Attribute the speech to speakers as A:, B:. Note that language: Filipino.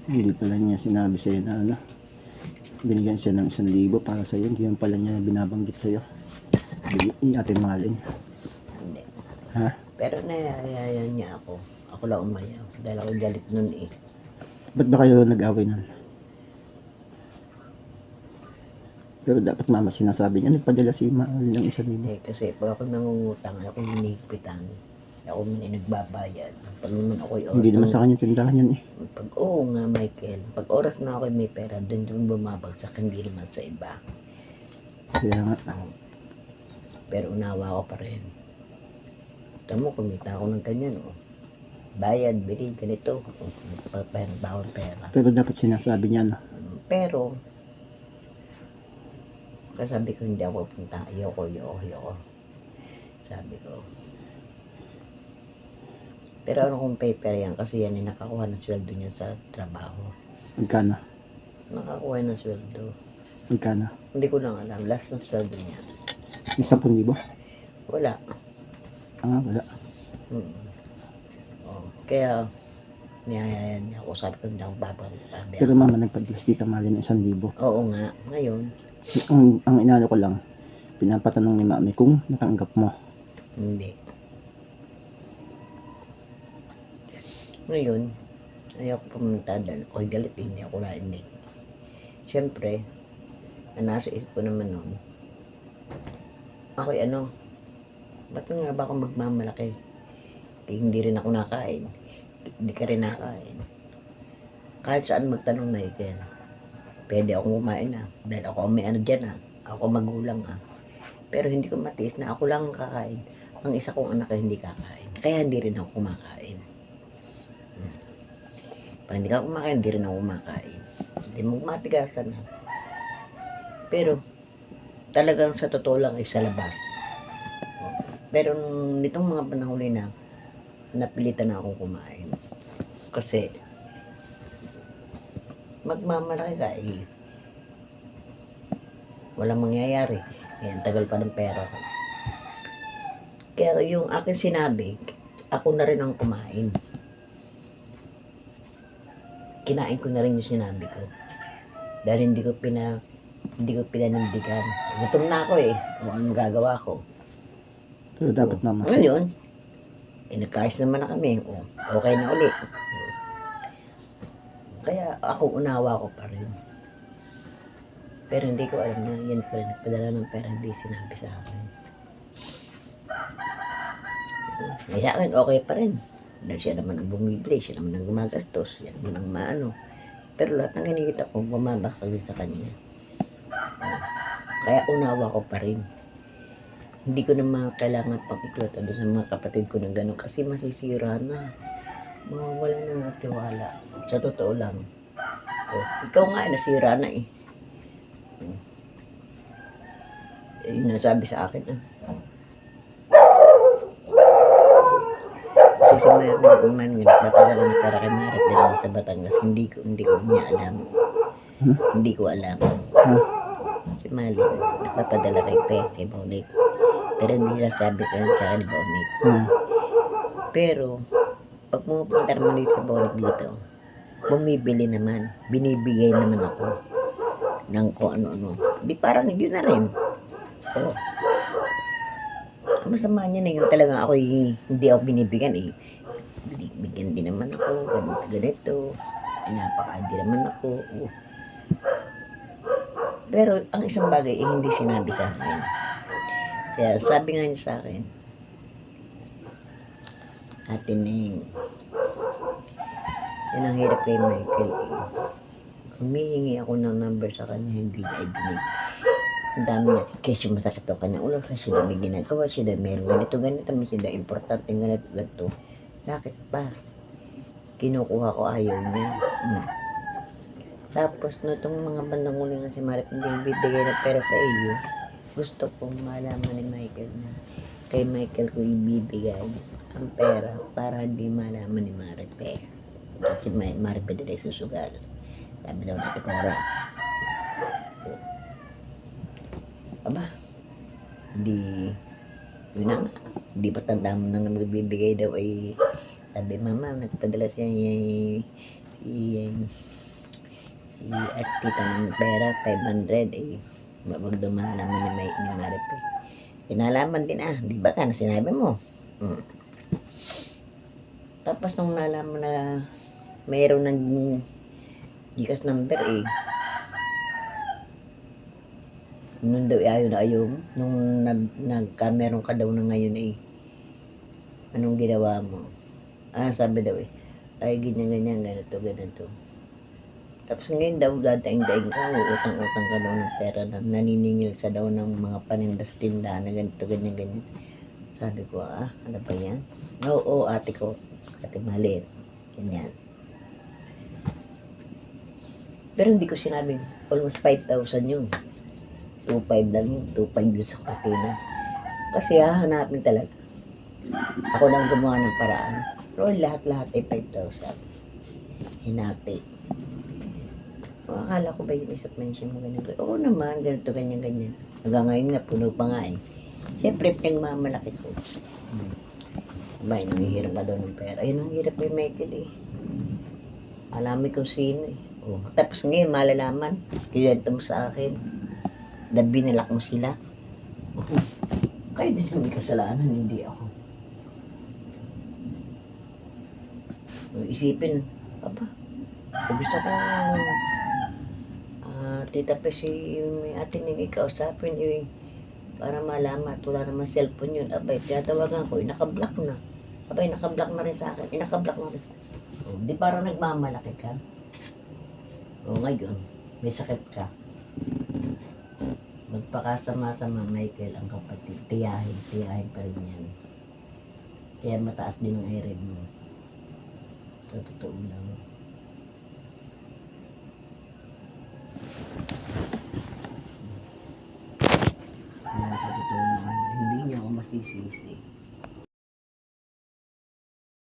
A: Hindi pala niya sinabi sa'yo na ano, binigyan siya ng 1,000 para sa'yo. Hindi yan pala niya binabanggit sa'yo. Ate mahalin.
B: Hindi.
A: Ha?
B: Pero nayayayan niya ako. Ako lang umayaw. Dahil ako galit nun eh.
A: Ba't ba kayo nag-away nun? Pero dapat mama sinasabi niya, nagpadala si Mahalin ng 1,000.
B: Eh, kasi pag ako nangungutang, ako hinihigpitan. Ako nagbabayad. Pag naman ako
A: Hindi naman sa kanya tindahan yan eh.
B: Pag oo nga, Michael. Pag oras na ako may pera, doon bumabagsak, hindi naman sa iba.
A: Kaya nga.
B: Pero unawa ko pa rin. Tama mo, kumita ako ng ganyan. Oh. Bayad, bili, ganito. Nagpapahirap ba akong pera.
A: Pero dapat sinasabi niya na.
B: Pero, kasabi ko hindi ako punta. Ayoko. Sabi ko. Pero ano kung paper yan? Kasi yan ay nakakuha ng sweldo niya sa trabaho.
A: Magkano?
B: Nakakuha ng sweldo.
A: Magkano?
B: Hindi ko lang alam. Last ng sweldo niya.
A: May 10,000?
B: Wala.
A: Wala.
B: Oh, kaya, niyayayan niya ako. Sabi ko hindi ako babalik.
A: Pero mama, nagpadala si Tita Mahalin ng 1,000.
B: Oo nga. Ngayon.
A: Ang inano ko lang, pinapatanong ni mami kung natanggap mo.
B: Hindi. Ngayon, ayoko pumunta dahil ako'y galit, hindi ako nainig. Siyempre, nasa isip ko naman noon, ako'y ba't nga ba ako magmamalaki? Eh, hindi rin ako nakain. Hindi ka rin nakain. Kahit saan magtanong Michael, pwede akong kumain dahil ako may dyan ako magulang Pero hindi ko matiis na ako lang kakain. Ang isa kong anak ay hindi kakain. Kaya hindi rin ako kumakain. Pag hindi ka kumakain, hindi rin ako kumakain. Hindi mo matigasan Pero, talagang sa totoo lang ay sa labas. Pero nitong mga panahon na, napilitan na akong kumain. Kasi, magmamalaki ka walang mangyayari. Ang tagal pa ng pera ko. Kaya yung akin sinabi, ako na rin ang kumain. Kinain ko na rin yung sinabi ko. Dahil hindi ko pinanindigan. Gutom na ako O ano gagawa ko?
A: Pero dapat mama.
B: Ngayon, nagkaayos naman na kami. Okay na uli. Kaya ako unawa ko pa rin. Pero hindi ko alam na yan pala nagpadala ng pera, hindi sinabi sa akin. May sa akin, okay pa rin. Dahil siya naman ang bumibili, siya naman ang gumagastos, siya naman ang maano. Pero lahat ng kinikita ko, bumabaksak din sa kanya. Kaya unawa ko pa rin. Hindi ko naman kailangan pakikwento doon sa mga kapatid ko na gano'n kasi masisira na. Mawawala na ng tiwala. Sa totoo lang. Ikaw nga nasira na Yung nasabi sa akin Kasi si Manuel, nagpapadala ng pera kay Marit dahil sa Batangas. Hindi ko niya alam. Hindi ko alam. Si Malin, nagpapadala kay Baunik. Pero hindi lang sabi ko yun sa akin ni Baunik. Pero, pag pumupunta naman dito sa Baunik dito, bumibili naman. Binibigay naman ako ng kung ano-ano. Di parang yun na rin. Ang masama niya na yung talaga ako hindi ako binibigyan Binibigyan din naman ako, ganito. Napaka-hindi naman ako. Pero ang isang bagay hindi sinabi sa akin. Kaya sabi nga niya sa akin, Ate Neng, yan ang hirap kay Michael Humihingi ako ng number sa kanya, hindi niya ibinig. Ang dami niya, kasi masakit ang kanya ulo, kasi siya may ginagawa, siya meron ganito, may siya importante, ganito. Bakit pa? Kinukuha ko, ayaw niya. Tapos, no, itong mga bandang uli na si Marit, hindi bibigay ng pera sa iyo. Gusto kong malaman ni Michael na kay Michael ko ibibigay ang pera para hindi malaman ni Marit Kasi Marit dila susugal. Sabi daw natin Cora. Aba, yun na nga. Hindi pa tanda mo na magbibigay daw sabi, Mama, nagpadala siya Si at kita ng pera, 500 eh. Wag daw malalaman ni Marip eh. Kinalaman din di ba ka na sinabi mo? Tapos nung nalaman na mayroon ng Gcash number eh. Nung daw ayaw na ayaw mo. Nung nagka-meron ka daw na ngayon eh. Anong ginawa mo? Sabi daw eh. Ay, ganyan, ganito. Tapos ngayon daw, dadaing-daing ka, utang-utang ka daw ng pera, naniningil ka daw ng mga paninda sa tindahan na ganito, ganyan. Sabi ko, ano ba yan? Oo, ate ko, ate maliit, ganyan. Pero hindi ko sinabing, almost 5,000 yun. 2,500 lang yun, 2,500 yun sa kortina. Kasi hahanapin talaga. Ako lang gumawa ng paraan. Pero lahat-lahat ay 5,000. Hinati. Akala ko ba yung isip mention mo ganyan? Oo naman, ganito, ganyan. Hanggang ngayon nga, puno pa nga eh. Siyempre, pinagmamalaki ko. Abay, nanghihirap ka daw ng pera. Ayun, ang hirap kay Michael eh. Alamin kung sino eh. Tapos ngayon, malalaman. Kinuwento mo sa akin. Binalak mo sila. Kayo din ang may kasalanan, hindi ako. Isipin, gusto ko Tita Pe si may ate nila kausapin para malaman at wala naman cellphone yun. Abay, tinatawagan ko, naka-block na. Abay, naka-block na rin sa akin. Naka-block na rin. Di parang nagmamalaki ka. Ngayon, may sakit ka. Magpakasama-sama, Michael, ang kapatid. Tiyahin pa rin yan. Kaya mataas din ang iron mo. Sa totoo lang.